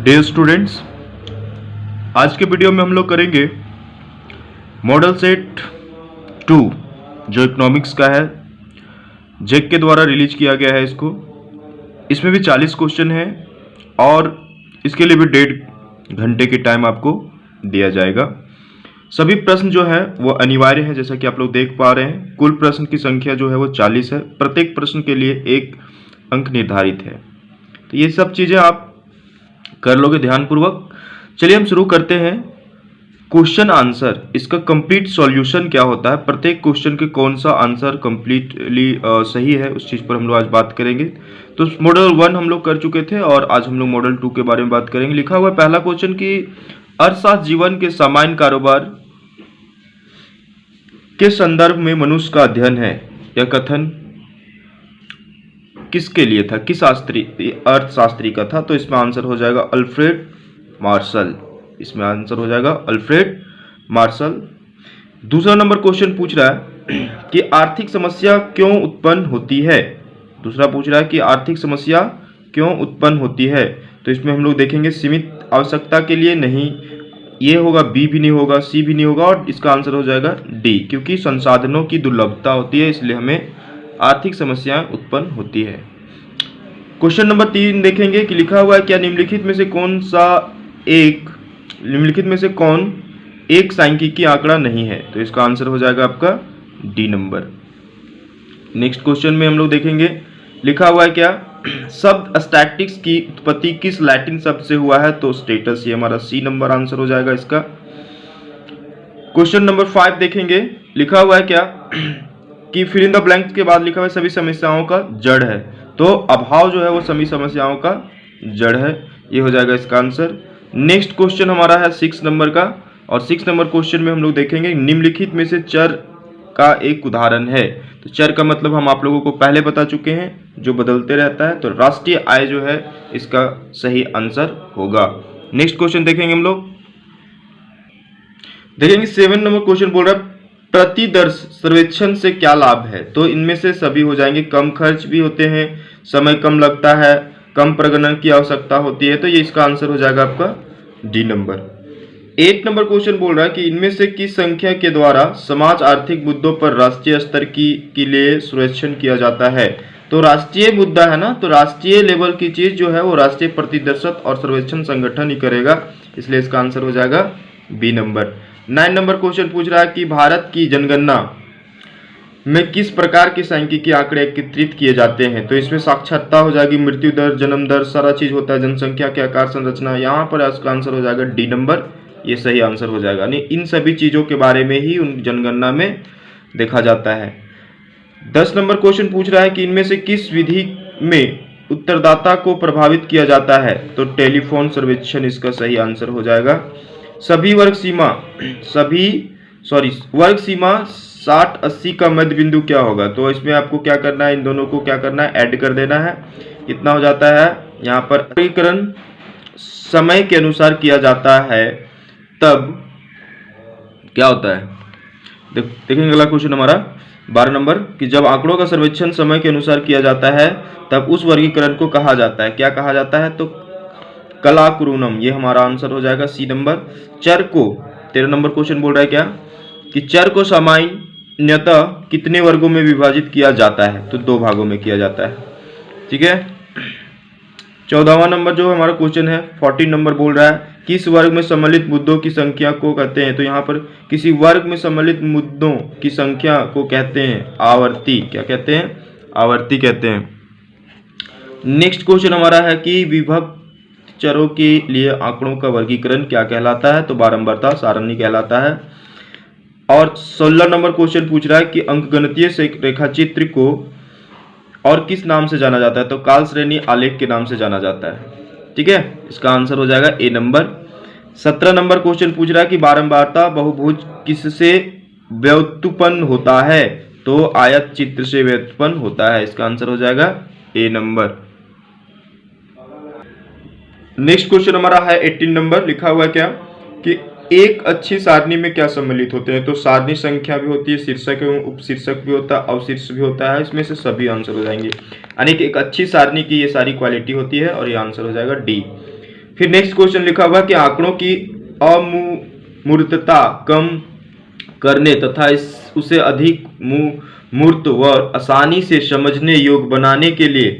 Dear students, आज के video में हम लोग करेंगे मॉडल सेट 2 जो इकोनॉमिक्स का है। जेक के द्वारा रिलीज किया गया है इसको। इसमें भी 40 क्वेश्चन है और इसके लिए भी 1.5 घंटे की टाइम आपको दिया जाएगा। सभी प्रश्न जो है वो अनिवार्य है, जैसा कि आप लोग देख पा रहे हैं। कुल प्रश्न की संख्या जो है वो 40 है। प्रत्येक प्रश्न के लिए 1 अंक निर्धारित है। तो ये सब चीज़ें आप कर लोगे ध्यानपूर्वक। चलिए हम शुरू करते हैं। क्वेश्चन आंसर, इसका कंप्लीट सॉल्यूशन क्या होता है, प्रत्येक क्वेश्चन के कौन सा आंसर कंप्लीटली सही है, उस चीज़ पर हम लोग आज बात करेंगे। तो मॉडल 1 हम लोग कर चुके थे और आज हम लोग मॉडल 2 के बारे में बात करेंगे। लिखा हुआ है पहला क्वेश्चन कि अर्थशास्त्र जीवन के सामान्य कारोबार के संदर्भ में मनुष्य का अध्ययन है। यह कथन किसके लिए था, किस अर्थशास्त्री का था? तो इसमें आंसर हो जाएगा अल्फ्रेड मार्शल। इसमें आंसर हो जाएगा अल्फ्रेड मार्शल। दूसरा नंबर क्वेश्चन पूछ रहा है कि आर्थिक समस्या क्यों उत्पन्न होती है। दूसरा पूछ रहा है कि आर्थिक समस्या क्यों उत्पन्न होती है। तो इसमें हम लोग देखेंगे सीमित आवश्यकता के लिए नहीं, ये होगा, बी भी नहीं होगा, सी भी नहीं होगा और इसका आंसर हो जाएगा डी, क्योंकि संसाधनों की दुर्लभता होती है, इसलिए हमें आर्थिक समस्याएं उत्पन्न होती है। क्वेश्चन नंबर 3 देखेंगे कि लिखा हुआ है क्या निम्नलिखित में से कौन एक सांख्यिकीय आंकड़ा नहीं है। तो इसका आंसर हो जाएगा आपका डी नंबर। नेक्स्ट क्वेश्चन में हम लोग देखेंगे, लिखा हुआ है क्या शब्द स्टैटिक्स की उत्पत्ति किस लैटिन शब्द से हुआ है। तो स्टेटस, ये हमारा सी नंबर आंसर हो जाएगा इसका। क्वेश्चन नंबर 5 देखेंगे, लिखा हुआ है क्या कि फिल इन द ब्लैंक्स के बाद लिखा हुआ है सभी समस्याओं का जड़ है। तो अभाव जो है वो सभी समस्याओं का जड़ है, ये हो जाएगा इसका आंसर। नेक्स्ट क्वेश्चन हमारा है 6 नंबर का और 6 नंबर क्वेश्चन में हम लोग देखेंगे निम्नलिखित में से चर का एक उदाहरण है। तो चर का मतलब हम आप लोगों को पहले बता चुके हैं, जो बदलते रहता है। तो राष्ट्रीय आय जो है इसका सही आंसर होगा। नेक्स्ट क्वेश्चन देखेंगे हम लोग, देखेंगे 7 नंबर क्वेश्चन बोल रहा है प्रतिदर्श सर्वेक्षण से क्या लाभ है। तो इनमें से सभी हो जाएंगे। कम खर्च भी होते हैं, समय कम लगता है, कम प्रगणन की आवश्यकता होती है। तो ये इसका आंसर हो जाएगा आपका डी नंबर। 8 नंबर क्वेश्चन बोल रहा है कि इनमें से किस संख्या के द्वारा समाज आर्थिक मुद्दों पर राष्ट्रीय स्तर के लिए सर्वेक्षण किया जाता है। तो राष्ट्रीय मुद्दा है ना, तो राष्ट्रीय लेवल की चीज जो है वो राष्ट्रीय प्रतिदर्शक और सर्वेक्षण संगठन ही करेगा, इसलिए इसका आंसर हो जाएगा बी नंबर। 9 नंबर क्वेश्चन पूछ रहा है कि भारत की जनगणना में किस प्रकार के सांख्यिकीय आंकड़े एकत्रित किए जाते हैं। तो इसमें साक्षरता हो जाएगी, मृत्यु दर, जन्म दर, सारा चीज होता है, जनसंख्या के आकार संरचना, यहाँ पर इसका आंसर हो जाएगा डी नंबर, ये सही आंसर हो जाएगा। यानी इन सभी चीजों के बारे में ही उन जनगणना में देखा जाता है। 10 नंबर क्वेश्चन पूछ रहा है कि इनमें से किस विधि में उत्तरदाता को प्रभावित किया जाता है। तो टेलीफोन सर्वेक्षण इसका सही आंसर हो जाएगा। वर्ग सीमा 60-80 का मध्य बिंदु क्या होगा। तो इसमें आपको क्या करना है, इन दोनों को क्या करना है, ऐड कर देना है। कितना हो जाता है यहाँ पर, वर्गीकरण समय के अनुसार किया जाता है तब क्या होता है। देखेंगे अगला क्वेश्चन हमारा 12 नंबर कि जब आंकड़ों का सर्वेक्षण समय के अनुसार किया जाता है तब उस वर्गीकरण को कहा जाता है, क्या कहा जाता है। तो कलाकुरुनम, ये हमारा आंसर हो जाएगा सी नंबर। चर को 13 नंबर क्वेश्चन बोल रहा है क्या कि चर को सामान्यतः कितने वर्गों में विभाजित किया जाता है। तो 2 भागों में किया जाता है, ठीक है। 14वां नंबर जो हमारा क्वेश्चन है 14 नंबर बोल रहा है किस वर्ग में सम्मिलित मुद्दों की संख्या को कहते हैं। तो यहाँ पर किसी वर्ग में सम्मिलित मुद्दों की संख्या को कहते हैं आवर्ती, क्या कहते हैं, आवर्ती कहते हैं। नेक्स्ट क्वेश्चन हमारा है कि विभक्त चरों के लिए आंकड़ों का वर्गीकरण क्या कहलाता है। तो बारंबारता सारणी कहलाता है। और 16 नंबर क्वेश्चन पूछ रहा है कि अंकगणितीय रेखाचित्र को और किस नाम से जाना जाता है। तो काल श्रेणी आलेख के नाम से जाना जाता है, ठीक है। इसका आंसर हो जाएगा ए नंबर। 17 नंबर क्वेश्चन पूछ रहा है कि बारंबारता बहुभुज किससे व्युत्पन्न होता है। तो आयत चित्र से व्युत्पन्न होता है, इसका आंसर हो जाएगा ए नंबर। नेक्स्ट क्वेश्चन हमारा है 18 नंबर, लिखा हुआ है क्या कि एक अच्छी सारणी में क्या सम्मिलित होते हैं। तो सारणी संख्या भी होती है, शीर्षक एवं उपशीर्षक भी होता है, अवशीर्ष भी होता है। इसमें से सभी आंसर हो जाएंगे, यानी कि एक अच्छी सारणी की ये सारी क्वालिटी होती है और ये आंसर हो जाएगा डी। फिर नेक्स्ट क्वेश्चन लिखा हुआ कि आंकड़ों की अमूर्तता कम करने तथा उसे अधिक मूर्त व आसानी से समझने योग्य बनाने के लिए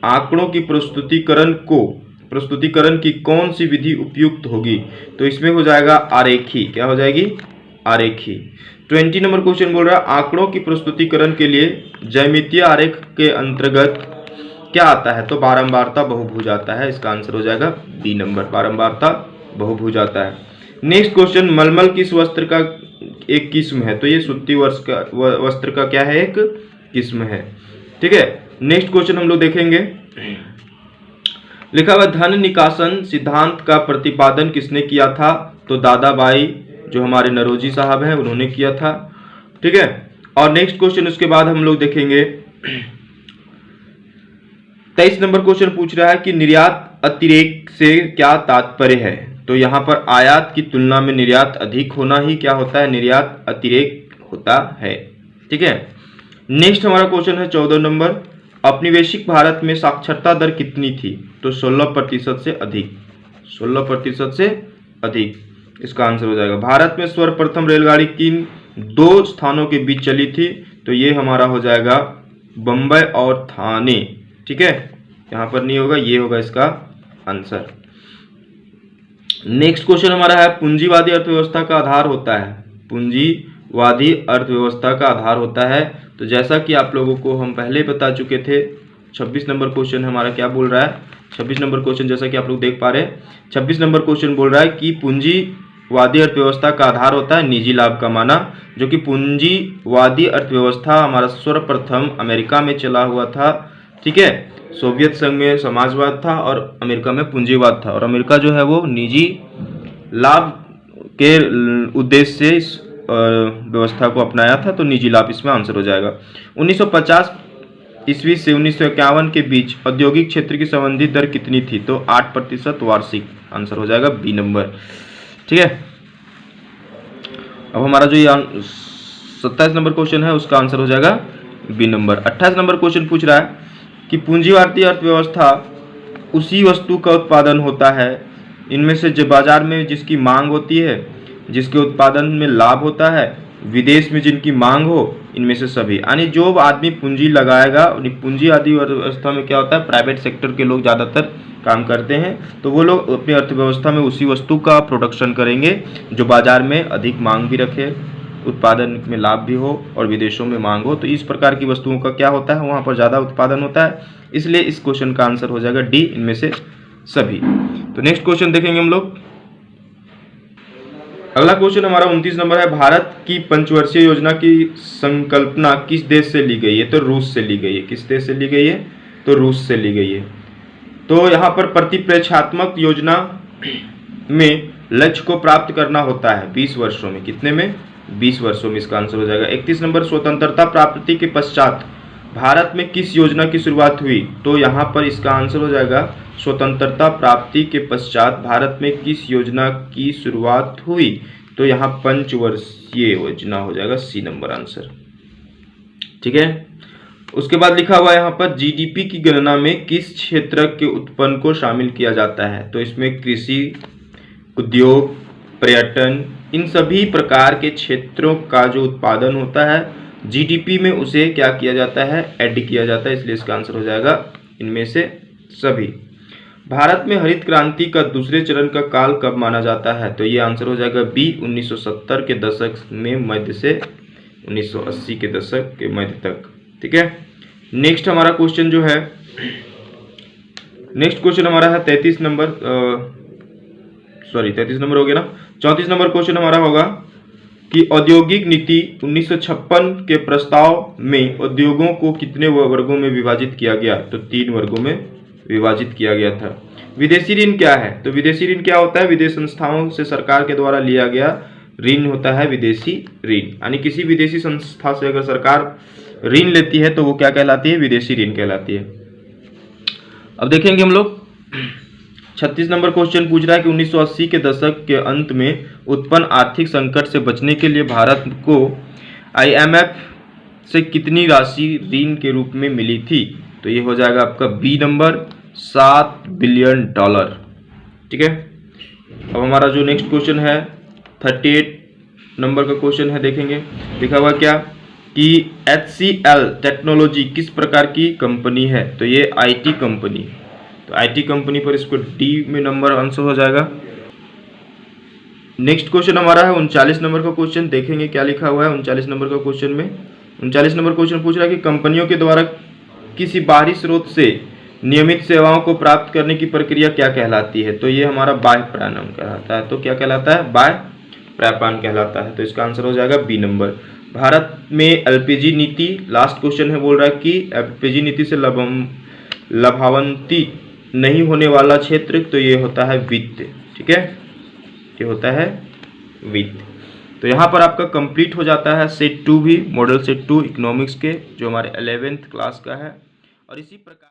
आंकड़ों की प्रस्तुतिकरण की कौन सी विधि उपयुक्त होगी? तो इसमें हो जाएगा आरेखी। क्या हो जाएगी? आरेखी। 20 नंबर क्वेश्चन बोल रहा है आंकड़ों की प्रस्तुतिकरण के लिए ज्यामितीय आरेख के अंतर्गत क्या आता है? तो बारंबारता बहुभुज आता है। इसका आंसर हो जाएगा बी नंबर, बारंबारता बहुभुज आता है। नेक्स्ट क्वेश्चन, मलमल किस वस्त्र का एक किस्म है? तो ये सूती वस्त्र का क्या है? एक किस्म है। ठीक है, नेक्स्ट क्वेश्चन हम लोग देखेंगे। लिखा हुआ धन निकासन सिद्धांत का प्रतिपादन किसने किया था? तो दादाबाई जो हमारे नरोजी साहब हैं उन्होंने किया था। ठीक है, और नेक्स्ट क्वेश्चन उसके बाद हम लोग देखेंगे 23 नंबर क्वेश्चन पूछ रहा है कि निर्यात अतिरेक से क्या तात्पर्य है? तो यहाँ पर आयात की तुलना में निर्यात अधिक होना ही क्या होता है? निर्यात अतिरेक होता है। ठीक है, नेक्स्ट हमारा क्वेश्चन है 14 नंबर, औपनिवेशिक भारत में साक्षरता दर कितनी थी? तो 16% से अधिक, 16% से अधिक इसका आंसर हो जाएगा। भारत में सर्वप्रथम रेलगाड़ी किन दो स्थानों के बीच चली थी? तो ये हमारा हो जाएगा बम्बई और थाने। ठीक है, यहाँ पर नहीं होगा, ये होगा इसका आंसर। नेक्स्ट क्वेश्चन हमारा है पूंजीवादी अर्थव्यवस्था का आधार होता है? पूंजीवादी अर्थव्यवस्था का आधार होता है, तो जैसा कि आप लोगों को हम पहले बता चुके थे, 26 नंबर क्वेश्चन हमारा क्या बोल रहा है? 26 नंबर क्वेश्चन जैसा कि आप लोग देख पा रहे हैं, 26 नंबर क्वेश्चन बोल रहा है कि पूंजीवादी अर्थव्यवस्था का आधार होता है निजी लाभ कमाना, जो कि पूंजीवादी अर्थव्यवस्था हमारा सर्वप्रथम अमेरिका में चला हुआ था। ठीक है, सोवियत संघ में समाजवाद था और अमेरिका में पूंजीवाद था, और अमेरिका जो है वो निजी लाभ के उद्देश्य से इस व्यवस्था को अपनाया था, तो निजी लाभ इसमें आंसर हो जाएगा। 1950 ईस्वी से 1951 के बीच औद्योगिक क्षेत्र की संबंधित दर कितनी थी? तो 8% वार्षिक, आंसर हो जाएगा बी नंबर। ठीक है, अब हमारा जो ये 27 नंबर क्वेश्चन है उसका आंसर हो जाएगा बी नंबर। 28 नंबर क्वेश्चन पूछ रहा है कि पूंजीवादी अर्थव्यवस्था उसी वस्तु का उत्पादन होता है इनमें से जो बाजार में जिसकी मांग होती है, जिसके उत्पादन में लाभ होता है, विदेश में जिनकी मांग हो, इनमें से सभी। यानी जो आदमी पूंजी लगाएगा, पूंजी आदि अर्थव्यवस्था में क्या होता है, प्राइवेट सेक्टर के लोग ज़्यादातर काम करते हैं, तो वो लोग अपनी अर्थव्यवस्था में उसी वस्तु का प्रोडक्शन करेंगे जो बाजार में अधिक मांग भी रखे, उत्पादन में लाभ भी हो और विदेशों में मांग हो। तो इस प्रकार की वस्तुओं का क्या होता है, वहाँ पर ज़्यादा उत्पादन होता है, इसलिए इस क्वेश्चन का आंसर हो जाएगा डी, इनमें से सभी। तो नेक्स्ट क्वेश्चन देखेंगे हम लोग। अगला क्वेश्चन हमारा 29 नंबर है, भारत की पंचवर्षीय योजना की संकल्पना किस देश से ली गई है? तो रूस से ली गई है। किस देश से ली गई है? तो रूस से ली गई है। तो यहाँ पर प्रतिप्रेक्षात्मक योजना में लक्ष्य को प्राप्त करना होता है 20 वर्षों में। कितने में? 20 वर्षों में इसका आंसर हो जाएगा। 31 नंबर, स्वतंत्रता प्राप्ति के पश्चात भारत में किस योजना की शुरुआत हुई? तो यहाँ पर इसका आंसर हो जाएगा स्वतंत्रता प्राप्ति के पश्चात भारत में किस योजना की शुरुआत हुई? तो यहाँ पंचवर्षीय योजना हो जाएगा, सी नंबर आंसर। ठीक है, उसके बाद लिखा हुआ है यहाँ पर जीडीपी की गणना में किस क्षेत्र के उत्पन्न को शामिल किया जाता है? तो इसमें कृषि, उद्योग, पर्यटन, इन सभी प्रकार के क्षेत्रों का जो उत्पादन होता है जीडीपी में उसे क्या किया जाता है? ऐड किया जाता है, इसलिए इसका आंसर हो जाएगा इनमें से सभी। भारत में हरित क्रांति का दूसरे चरण का काल कब माना जाता है? तो ये आंसर हो जाएगा बी, 1970 के दशक में मध्य से 1980 के दशक के मध्य तक। ठीक है, नेक्स्ट हमारा क्वेश्चन जो है, नेक्स्ट क्वेश्चन हमारा है 33 नंबर, 33 नंबर हो गया ना। 34 नंबर क्वेश्चन हमारा होगा कि औद्योगिक नीति 1956 के प्रस्ताव में उद्योगों को कितने वर्गों में विभाजित किया गया? तो 3 वर्गों में विभाजित किया गया था। विदेशी ऋण क्या है? तो विदेशी ऋण क्या होता है? विदेश संस्थाओं से सरकार के द्वारा लिया गया ऋण होता है विदेशी ऋण। यानी किसी विदेशी संस्था से अगर सरकार ऋण लेती है तो वो क्या कहलाती है? विदेशी ऋण कहलाती है। अब देखेंगे हम लोग 36 नंबर क्वेश्चन पूछ रहा है कि 1980 के दशक के अंत में उत्पन्न आर्थिक संकट से बचने के लिए भारत को IMF से कितनी राशि ऋण के रूप में मिली थी? तो ये हो जाएगा आपका बी नंबर, $7 बिलियन। ठीक है। अब हमारा जो नेक्स्ट क्वेश्चन है 38 नंबर का क्वेश्चन है, देखेंगे लिखा हुआ क्या कि HCL टेक्नोलॉजी किस प्रकार की कंपनी है, तो ये IT कंपनी, तो IT कंपनी पर इसको डी में नंबर आंसर हो जाएगा। नेक्स्ट क्वेश्चन हमारा है 39 नंबर का क्वेश्चन, देखेंगे क्या लिखा हुआ है 39 नंबर का क्वेश्चन में। 39 नंबर क्वेश्चन पूछ रहा है कि कंपनियों के द्वारा किसी बाहरी स्रोत से नियमित सेवाओं को प्राप्त करने की प्रक्रिया क्या कहलाती है, तो ये हमारा बाह्य प्राणम कहलाता है। तो क्या कहलाता है, बाह्य प्रापान कहलाता है। तो इसका आंसर हो जाएगा बी नंबर। भारत में LPG नीति, लास्ट क्वेश्चन है, बोल रहा है कि LPG नीति से लाभान्वित नहीं होने वाला क्षेत्र, तो ये होता है वित्त। ठीक है, ये होता है वित्त। तो यहाँ पर आपका कंप्लीट हो जाता है सेट 2 भी, मॉडल सेट 2 इकोनॉमिक्स के, जो हमारे 11th क्लास का है। और इसी प्रकार